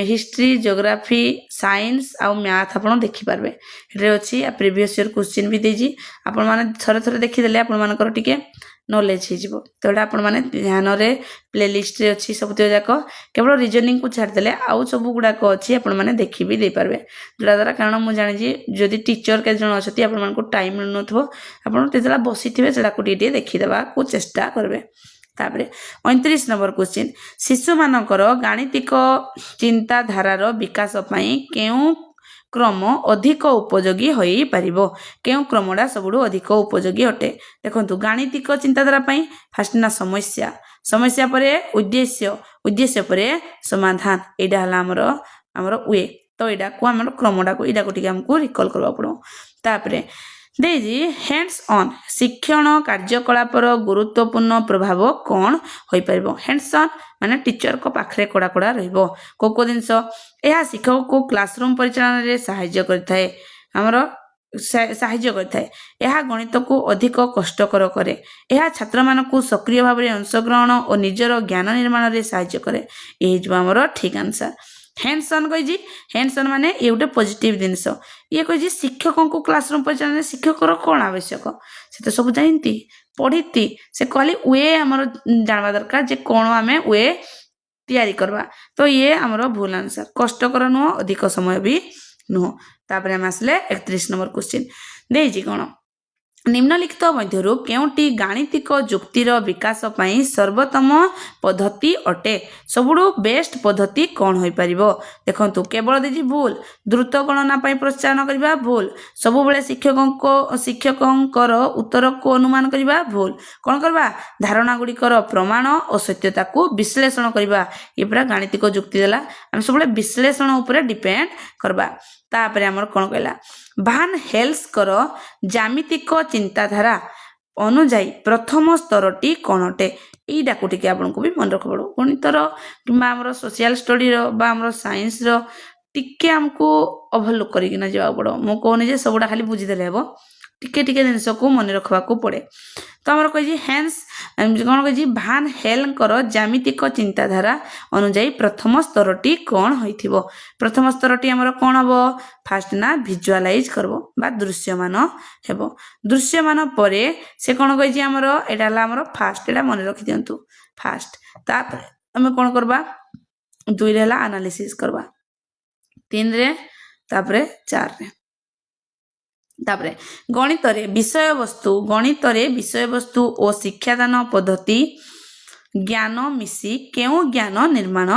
ହିଷ୍ଟ୍ରି ଜିଓଗ୍ରାଫି ସାଇନ୍ସ ଆଉ ମ୍ୟାଥ ଆପଣ ଦେଖିପାରିବେ ଏଠାରେ ଅଛି ପ୍ରିଭିୟସ୍ ଇୟର୍ କ୍ୱେଶ୍ଚିନ୍ ବି ଦେଇଛି ଆପଣମାନେ ଥରେ ଦେଖିଦେଲେ ଆପଣମାନଙ୍କର ଟିକେ ନଲେଜ ହେଇଯିବ ତ ଏଇଟା ଆପଣମାନେ ଧ୍ୟାନରେ ପ୍ଲେଲିଷ୍ଟରେ ଅଛି ସବୁତିକ ଯାକ କେବଳ ରିଜନିଂକୁ ଛାଡ଼ିଦେଲେ ଆଉ ସବୁ ଗୁଡ଼ାକ ଅଛି ଆପଣମାନେ ଦେଖି ବି ଦେଇପାରିବେ ଯେଉଁଟା କାରଣ ମୁଁ ଜାଣିଛି ଯଦି ଟିଚର କେତେ ଜଣ ଅଛନ୍ତି ଆପଣମାନଙ୍କୁ ଟାଇମ୍ ମିଳୁନଥିବ ଆପଣ ଯେତେବେଳେ ବସିଥିବେ ସେଟାକୁ ଟିକେ ଦେଖିଦେବାକୁ ଚେଷ୍ଟା କରିବେ ତାପରେ 29 ନମ୍ବର କ୍ୱେଶ୍ଚିନ୍ ଶିଶୁମାନଙ୍କର ଗାଣିତିକ ଚିନ୍ତାଧାରାର ବିକାଶ ପାଇଁ କେଉଁ କ୍ରମ ଅଧିକ ଉପଯୋଗୀ ହୋଇପାରିବ କେଉଁ କ୍ରମଟା ସବୁଠୁ ଅଧିକ ଉପଯୋଗୀ ଅଟେ ଦେଖନ୍ତୁ ଗାଣିତିକ ଚିନ୍ତାଧାରା ପାଇଁ ଫାଷ୍ଟ ନା ସମସ୍ୟା ପରେ ଉଦ୍ଦେଶ୍ୟ ପରେ ସମାଧାନ ଏଇଟା ହେଲା ଆମର ୱେ ତ ଏଇଟାକୁ ଆମର କ୍ରମଟାକୁ ଏଇଟାକୁ ଟିକେ ଆମକୁ ରିକଲ୍ କରିବାକୁ ପଡ଼ିବ ତାପରେ ଦେଇଛି ହ୍ୟାଣ୍ଡସ୍ ଅନ୍ ଶିକ୍ଷଣ କାର୍ଯ୍ୟକଳାପର ଗୁରୁତ୍ୱପୂର୍ଣ୍ଣ ପ୍ରଭାବ କ'ଣ ହୋଇପାରିବ ହ୍ୟାଣ୍ଡସ୍ ଅନ୍ ମାନେ ଟିଚରଙ୍କ ପାଖରେ କଡ଼ା ରହିବ କୋଉ ଜିନିଷ ଏହା ଶିକ୍ଷକଙ୍କୁ କ୍ଲାସରୁମ୍ ପରିଚାଳନାରେ ସାହାଯ୍ୟ କରିଥାଏ ଏହା ଗଣିତକୁ ଅଧିକ କଷ୍ଟକର କରେ ଏହା ଛାତ୍ରମାନଙ୍କୁ ସକ୍ରିୟ ଭାବରେ ଅଂଶଗ୍ରହଣ ଓ ନିଜର ଜ୍ଞାନ ନିର୍ମାଣରେ ସାହାଯ୍ୟ କରେ ଏହି ହେଇଯିବ ଆମର ଠିକ୍ ଆନ୍ସର ହ୍ୟାଣ୍ଡସ୍ ଅନ୍ କହିଛି ହ୍ୟାଣ୍ଡସ୍ ଅନ୍ ମାନେ ଇଏ ଗୋଟେ ପଜିଟିଭ ଜିନିଷ ଇଏ କହିଛି ଶିକ୍ଷକଙ୍କୁ କ୍ଲାସରୁମ୍ ପରିଚାଳନାରେ ଶିକ୍ଷକର କ'ଣ ଆବଶ୍ୟକ ସେ ତ ସବୁ ଜାଣିନ୍ତି ପଢ଼ିତି ସେ କହିଲେ ୱେ ଆମର ଜାଣିବା ଦରକାର ଯେ କ'ଣ ଆମେ ୱେ तैयारी करवा तो ये आमर भूल आंसर कष्टकर नुह अधिक समय भी नुह। तापर आम आसले 31 नंबर क्वेश्चन देजी कौन निम्नलिखित मध्यरु केउटी गाणितिक जुक्तिर विकास पई सर्वोत्तम पद्धति अटे सबुडु बेस्ट पद्धति कौन होई परिबो देखंतु केवल देजी भूल द्रुत गणना पई प्रोत्साहन करबा भूल सबु बेले शिक्षकंकर उत्तर को अनुमान करबा भूल कौन करबा धारणा गुड़िकर प्रमाण और सत्यता को विश्लेषण करबा ये पूरा गाणितिक जुक्ति देला हम सब बेले विश्लेषण ऊपर डिपेंड करबा। तापर हमर कोन कहला भान हेल्स कर ज्यामितिक चिंताधारा अनुजाई प्रथम स्तरटी कौन अटे यहीटा को टिके आपको भी मन रख पड़ो गणितर कि सोशल स्टडी बा साइंस टिके आमको ओभरलुक करना जावा पड़ो मु कहूनी जे सबुटा खाली बुझीदेले हेबो टिके टिके जिनस को मन रखा पड़े। तो आमर कही हेन्स कौन कही भान हेलकर ज्यामितिक चिंताधारा अनुजाई प्रथम स्तरटी कौन होइथिबो प्रथम स्तरटी आमर कौन हबो फास्ट ना विजुअलाइज करबो बा दृश्यमान हेबो दृश्यमान परे से कौन कही आमर एटा हला आमर फास्ट एटा मन रखि दियंतु फास्ट तापर हमें कौन करबा 2 रे हला एनालिसिस करबा 3 रे तापर 4 रे तापरे गणितरे विषय वस्तु और शिक्षादान पद्धति ज्ञान मिसी केउ ज्ञान निर्माण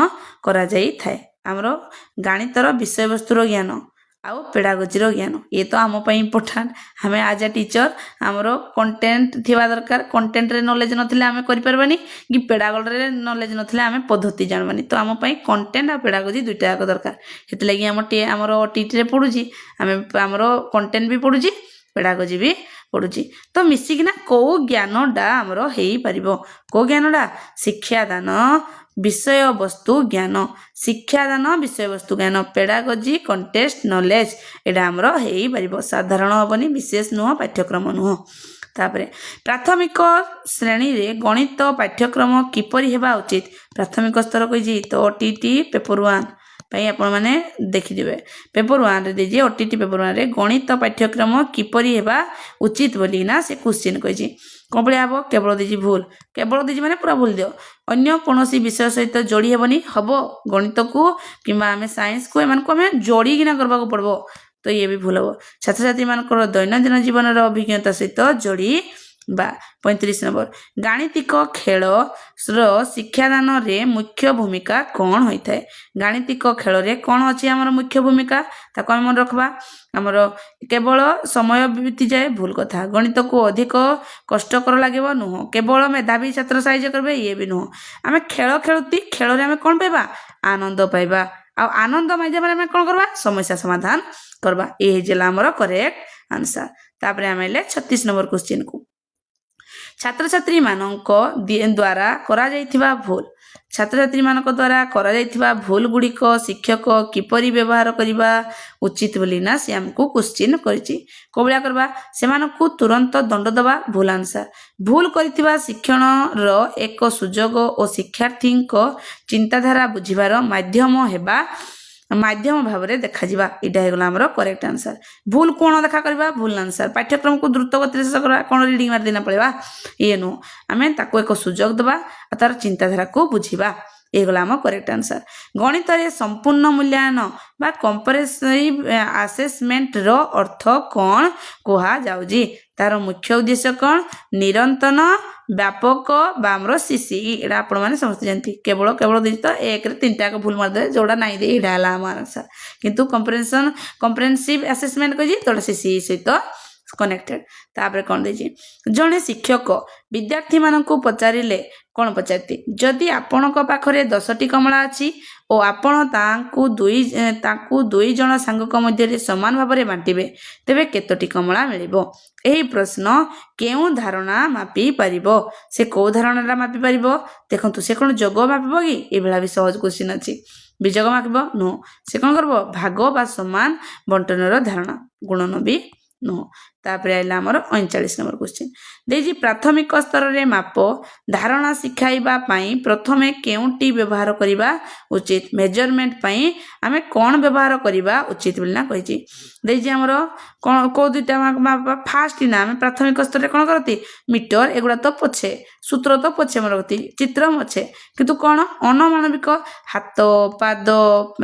करा जाई थाए हमरो गणितर विषय वस्तुर ज्ञान आउ पेडागोजीर ज्ञान ये तो आम इम्पोर्टाट हमें आज ए टीचर आमर कंटेंट थिबा दरकार कंटेंट रे नॉलेज नथिले आमे करि परबानी कि पेडागोजी रे नॉलेज नथिले आमे पद्धति जानबानी तो आम कंटेंट आ पेडागोजी दुईटा जाक दरकार हेतु लागि आमर टीटी रे पढुची आमे आमर कंटेंट भी पढुची पेडागोजी भी पढुची तो मिसिकिना को ज्ञानडा आमर हेई परिबो को ज्ञानडा शिक्षादान विषय वस्तु ज्ञान शिक्षादान विषय वस्तु ज्ञान पेडागोजी कंटेस्ट नॉलेज एडा हमर हेई परिबो साधारण हबनी विशेष नुह पाठ्यक्रम नुह। तापरे प्राथमिक श्रेणी रे गणित पाठ्यक्रम किपरि हेबा उचित प्राथमिक स्तर कहि तो ओटीटी पेपर 1 पई आपण माने देखि दिबे पेपर 1 रे देजी ओटीटी पेपर 1 रे गणित पाठ्यक्रम किपरि हेबा उचित बोली ना से क्वेश्चन कहि कौन भाया हम केवल दीजी भूल केवल दीजी माने पूरा भूल दियो अन्य कौन विषय सहित जोड़ी हेबनी हम गणित को कि आम साइंस को एम को आम जोड़ीकिना करबा को पड़बो तो ये भी भूल हम छात्र छात्री मान दैनंदिन जीवन अभिज्ञता सहित जोड़ी बा 35 नंबर गाणितिक खेल शिक्षादान रे मुख्य भूमिका कौन होता है गाणितिक खेल रे कौन अच्छी आमर मुख्य भूमिका ताको मन रखबा आमर केवल समय बीती जाए भूल कथा गणित को अधिक कष्टकर लगे नुह केवल मेधावी छात्र साहाय्य करबे ये भी नुह आम खेल खेलुती खेल रे आम कौन पाइबा आनंद पाइबा आनंद माध्यम आम कौन करबा समस्या समाधान करबा ये जिला आमर करेक्ट आंसर। तापर आम 36 नंबर क्वेश्चन को छात्र छात्री मानक द्वारा करा जाइथिबा भूल छात्र छात्री मानक द्वारा करा जाइथिबा भूल गुड़िक शिक्षक किपरि व्यवहार करिबा उचित बोली ना से हमको क्वेश्चन करिछि कोबळा करबा से मानकु तुरंत दंड दबा भूल आंसर भूल करिथिबा शिक्षण रो एक सुजोग और शिक्षार्थी चिंताधारा बुझिबार माध्यम भाव में देखा यहाँ होगा आमर करेक्ट आंसर भूल कौन देखा करबा भूल आंसर पाठ्यक्रम को द्रुत गति शेष करवा कौन रीडिंग मार देना पड़ेगा ये नुह आम ताको एक सुजोग दबा तार चिंताधारा को बुझीबा ये गला आम करेक्ट आंसर। गणित रे संपूर्ण मूल्यांकन बा कंपैरेटिव असेसमेंट रो अर्थ कौन कहा जाउजी तार मुख्य उद्देश्य कौन निरंतन व्यापक बामर सीसी एटा आपण माने समझते जानती केवल केवल दी तो एक रे तीनटा को भूल मार दे जोड़ा नहीं दे एटा हला आम आंसर किंतु कंप्रेहेंसिव असेसमेंट कहि तोड़ा सीसी सहित कनेक्टेड। तापर कौन देजी जड़े शिक्षक विद्यार्थी मानक पचारे कौन पचारती जदि आपण पाखरे 10टी कमला अच्छी और आपण दुई जन सांग मध्य समान भाव में बांटे तेबे केतोटी कमला मिलिबो यही प्रश्न केउ धारणा मापी पारिबो से को धारणा मापी पारिबो देखंतु से कौन जोग मापिबो कि ए बेला भी सहज क्वेश्चन अच्छी विजोग मापिबो नो से कौन करबो भाग बा समान बंटनर धारणा गुणन भी नुह तापर आइला हमर 39 नंबर क्वेश्चन देजी प्राथमिक स्तर रे माप धारणा सिखाइबा पई प्रथमे केउटी व्यवहार करिबा उचित मेजरमेंट पई आमे कोन व्यवहार करिबा उचित बोलना कहिची देजी हमर कोन को दुटा माप फास्ट ना आमे प्राथमिक स्तर रे कोन करती मीटर एगुडा तो पछे सूत्र तो पछे मरती चित्र मछे किंतु कोन अनमानविक हाथ पाद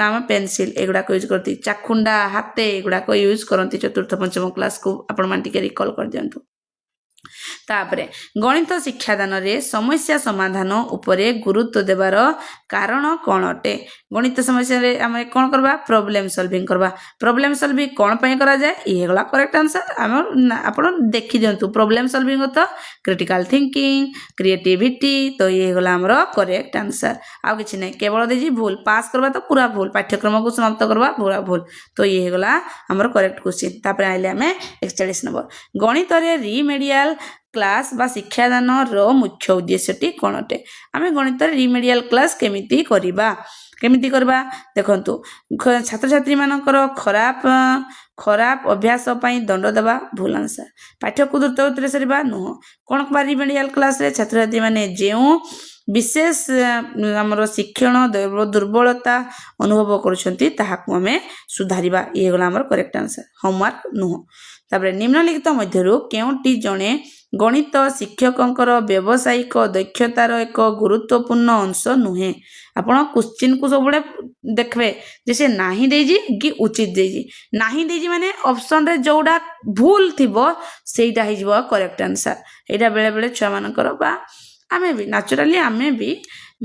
आम पेंसिल एगुडा यूज करती चाखुंडा हाथे एगुडा यूज करती चतुर्थ पंचम क्लास को आपण मान टिके रिकॉल कर दियंतु तापरे गणित शिक्षादान रे समस्या समाधान उपरे गुरुत्व देवार कारण कौन अटे गणित समस्या रे आमे कोन करबा प्रॉब्लम सॉल्विंग करबा प्रॉब्लम सॉल्विंग कोन पय करा जाय ई गला करेक्ट आंसर हम आपण देखि दियंतु प्रॉब्लम सॉल्विंग तो क्रिटिकल थिंकिंग क्रिएटिविटी तो ये गला हमरो करेक्ट आंसर आ किछि नै केवल देजी भूल पास करबा तो पूरा भूल पाठ्यक्रम को समाप्त करबा पूरा भूल तो ये गला हमरो करेक्ट क्वेश्चन तापर आइले हमें 41 नंबर गणित रे रिमेडियल क्लास बा शिक्षादान रो मुख्य उद्देश्यटी कोन अटे आमे गणित रिमेडियल क्लास केमिति करबा देखंतु छात्र छात्री मानकर खराब अभ्यास पई दंड देबा भूल आंसर पाठ्य को द्रुत उत्तर सरीबा नुह कोन बा रिमेडियल क्लास रे छात्र छात्री माने जेउ विशेष हमर शिक्षण दुर्बलता अनुभव करूछंती ताहाकु हमें सुधारिबा ये गला हमर करेक्ट आंसर होमवर्क नुह तापर निम्नलिखित मध्यरु केउटी जणे गणित शिक्षकंकर व्यावसायिक दक्षतार एक गुरुत्वपूर्ण अंश नुहे आपण क्वेश्चन को सब देखबे जैसे नाही देजी कि उचित देजी नाही देजी माने ऑप्शन रे जोडा भूल थिबो सेटा हि जिवो करेक्ट आंसर एटा बेले बेले छुआ मानकर बा आमे भी नेचुरली आमे भी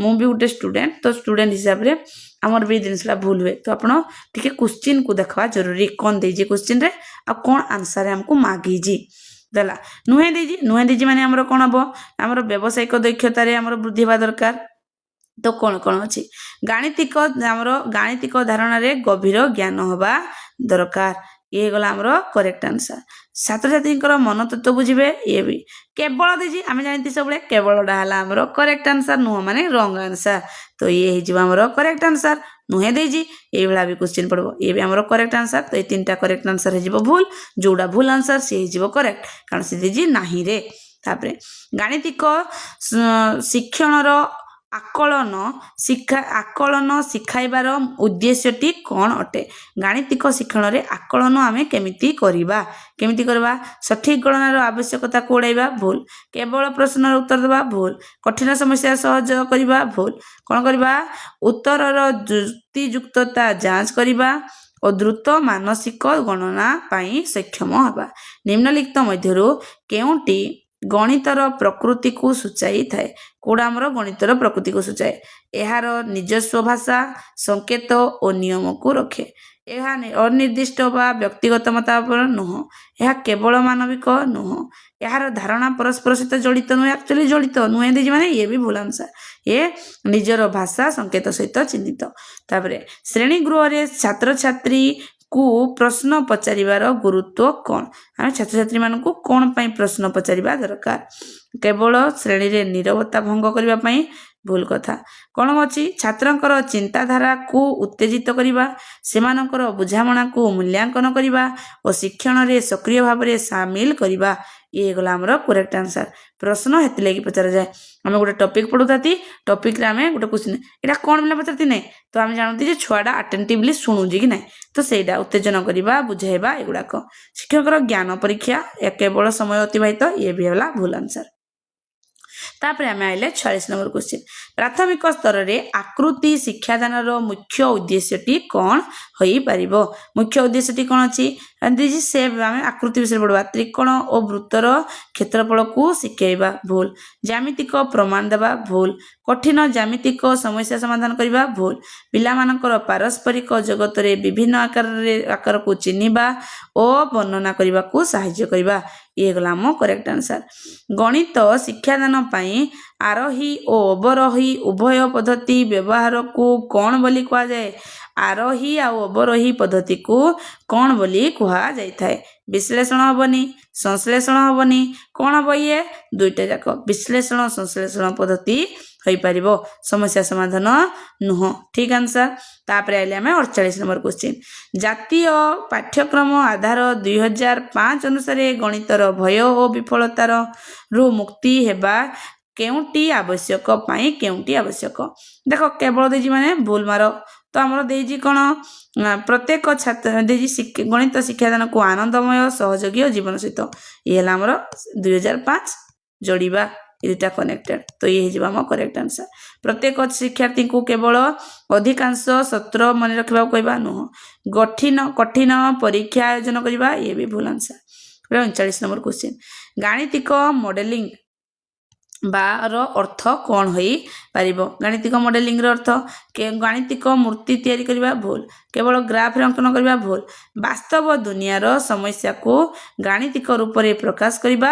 मु भी उटे स्टूडेंट तो स्टूडेंट हिसाब रे हमर भी जिनसला भूल हुए तो आपण ठीक क्वेश्चन को देखवा जरूरी कोन देजी क्वेश्चन रे आ कोन आंसर हमको मागी जी दला नुहे देजी माने हमरो कोन हबो हमरो व्यावसायिक दक्षता रे हमरो वृद्धि बा दरकार तो कोन कोन अछि गाणितिक धारणा रे गभीर ज्ञान होबा दरकार ये गला हमरो करेक्ट आंसर छात्र छात्री मन तत्व बुझिबे ये भी केवल देजी आमे जानती सबले केवलडा हला हमरो करेक्ट आंसर नुह माने रॉन्ग आंसर तो ये हि जिवा हमरो करेक्ट आंसर नुहे देजी ए बेला भी क्वेश्चन पड़बो ये भी हमरो करेक्ट आंसर तो ये तीनटा करेक्ट आंसर हे जिवो भूल जोडा भूल आंसर से हे जिवो करेक्ट कारण से देजी नाही रे तापरे गाणितिक शिक्षण रो आकलन शिखाइबार उद्देश्यटी कौन अटे गाणितिक शिक्षण रे आकलन आमे केमिति करबा सठिक गणनार आवश्यकता को उड़ाइबा भूल केवल प्रश्नर उत्तर देबा भूल कठिन समस्या सहज करबा भूल कोन करबा उत्तरर युक्तियुक्तता जांच करबा और द्रुत मानसिक गणना पाई सक्षम हबा निम्नलिखित मध्यरु केउटी गणितर प्रकृति को सूचाई थाए कोडा हमर गणितर प्रकृति को सूचाए एहार निजस्व भाषा संकेत और नियम को रखे एहा अनिर्दिष्ट बा व्यक्तिगत मतापर नुह एहा केवल मानविक नुह एहार धारणा परस्पर सहित जड़ित नुहे एक्चुअली जड़ित नुहे देजी माने ये भी भूल आंसर ये निजर भाषा संकेत सहित चिन्हित तापरे श्रेणी गृह रे छात्र छात्री को प्रश्न पचारिबार गुरुत्व कौन आम छात्र छात्री मान को कौन पाई प्रश्न पचारिबा दरकार केवल श्रेणी रे नीरवता भंग करबा पाई भूल कथा कौन अछि छात्रंकर चिंताधारा को उत्तेजित करिबा सेमानकर बुझामणा को मूल्यांकन करिबा और शिक्षण रे सक्रिय भाव रे शामिल करिबा ये गला हमरो करेक्ट आंसर प्रश्न हेति लागि पचार जाय हमें गोटे टॉपिक पढुताती टॉपिक रे हमें गोटे क्वेश्चन एटा कोन मिला पचारती नै तो हम जानती जे छुआडा अटेंटिवली सुनुजी कि नै तो सेटा उत्तेजन करिबा बुझाइबा एगुडा को शिक्षकर ज्ञान परीक्षा केवल समय अतिबाहित ये भी होला भूल आंसर तापर आमे आइले 46 नंबर क्वेश्चन प्राथमिक स्तर रे आकृति शिक्षादान रो मुख्य उद्देश्यटी कोन होई परिबो मुख्य उद्देश्यटी कोन अछि दिस से आमे आकृति विषय पढवा त्रिकोण और वृत्तर क्षेत्रफल को शिखेबा भूल ज्यामितिक प्रमाण देबा भूल कठिन ज्यामितिक समस्या समाधान करबा भूल पिला मानकर पारस्परिक जगत रे विभिन्न आकार को चिन्हिबा और वर्णना करबा को सहायता करबा ये गला मो करेक्ट आंसर गणित शिक्षादान पाई आरोही और अवरोही उभय पद्धति व्यवहार को कौन बोली कहा जाए आरोही आ अवरोही पद्धति को कौन बोली कहा जाए विश्लेषण हबनी संश्लेषण हबनी कौन हम ये दुईटा जाक विश्लेषण संश्लेषण पद्धति होई परिबो समस्या समाधान नुह ठीक आंसर तापर आइले हमें 48 नंबर क्वेश्चन जातीय पाठ्यक्रम आधार 2005 अनुसार गणितर भय और विफलतार रु मुक्ति हेबा केउटी आवश्यक पाई केउटी आवश्यक देखो केवल देजी माने भूल मारो तो आमर देजी कौन प्रत्येक छात्र देजी गणित शिक्षादान को आनंदमय सहयोगी और जीवन सहित ये आमर 2005 जोड़िबा इटा कनेक्टेड तो ये हम करेक्ट आंसर प्रत्येक शिक्षार्थी को केवल अधिकांश सत्र मन रखा कहवा नुह कठिन परीक्षा आयोजन करवा ये भी भूल आंसर 39 नंबर क्वेश्चन गाणितिक मॉडलिंग बार अर्थ कौन हो पारिबो गाणितिक मॉडलिंग रो अर्थ गाणितिक मूर्ति तैयारी करबा भूल केवल ग्राफ रे अंकन करबा भूल वास्तव दुनिया रो समस्या को गाणितिक रूप रे प्रकाश करबा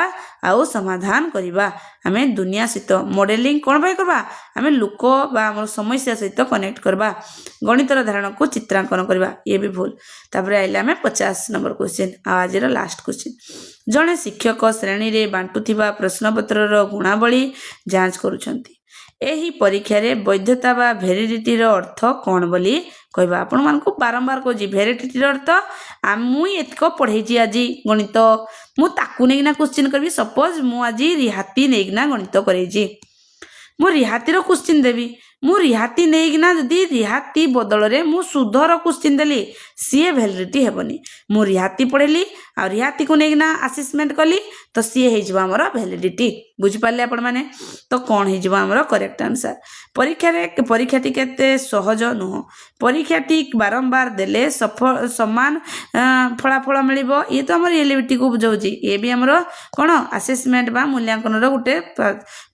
आउ समाधान करबा हमें दुनिया सहित मॉडलिंग कौन भाई करबा हमें लोक बा हमर समस्या सहित कनेक्ट करबा गणितर धारणा को चित्रांकन करबा ये भी भूल तापर आइले हमें 50 नंबर क्वेश्चन आज रो लास्ट क्वेश्चन जड़े शिक्षक श्रेणी रे बांटुथिबा प्रश्नपत्र रो गुणावली जांच करूछंती एही परीक्षा रे वैधता बा भेरिडिटी रो अर्थ कौन बोली कहबा आपण मान को बारंबार को जी भेरिडिटी रो अर्थ मुई एतको पढ़े जी आज गणित मु ताकू नेगिना क्वेश्चन करबी सपोज मु आज रिहाती नेगिना गणित करे जी मु रिहाती रो क्वेश्चन देबी मु रिहाती नेगिना जदी रिहाती बदल रे मु सुधर क्वेश्चन देली सीए वैलिडिटी हेबनी मु रिहाती पढ़ेली आ रिहाती को नेगिना असेसमेंट कली तो सीए हे जिवो हमर वैलिडिटी बुझ पाले आपण माने तो कौन हे जिवो हमर करेक्ट आंसर परीक्षाटी केते सहज नुह परीक्षाटी बारंबार देले सफल समान फलाफल मिलिबो ये तो हमर एलिबिटी को बुझौजी ये भी हमर कोन असेसमेंट बा मूल्यांकन रो गुटे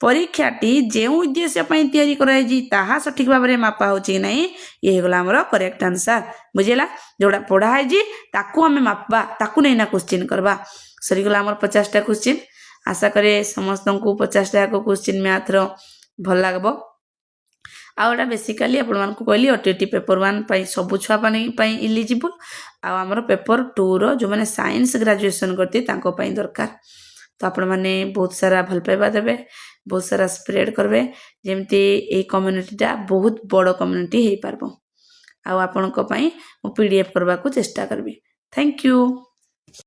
परीक्षाटी जे उद्देश्य पई तयारी कराई जी ताहा सठिक भाव में मापा हो नहीं ये गला हमर करेक्ट आंसर बुझेला जोड़ा पढ़ा है जी ताकू हमें मापबा ताकू नहीं ना क्वेश्चन करबा सरीगला हमर 50टा क्वेश्चन आशा करे समस्त को 50टा क्वेश्चन मैथ रो भल लागबो आउटा बेसिकली आपण मान को कहली ओटीटी पेपर 1 पई सब छुआ पई एलिजिबल आ हमर पेपर 2 रो जो माने साइंस ग्रेजुएशन करती तांको पई दरकार तो आपण माने बहुत सारा भल पाइबा देबे बहुत सारा स्प्रेड करबे जेमती ए कम्युनिटीटा बहुत बड़ कम्युनिटी हे पारबो आ आपनको पई पीडीएफ करबा को चेष्टा करबी थैंक यू।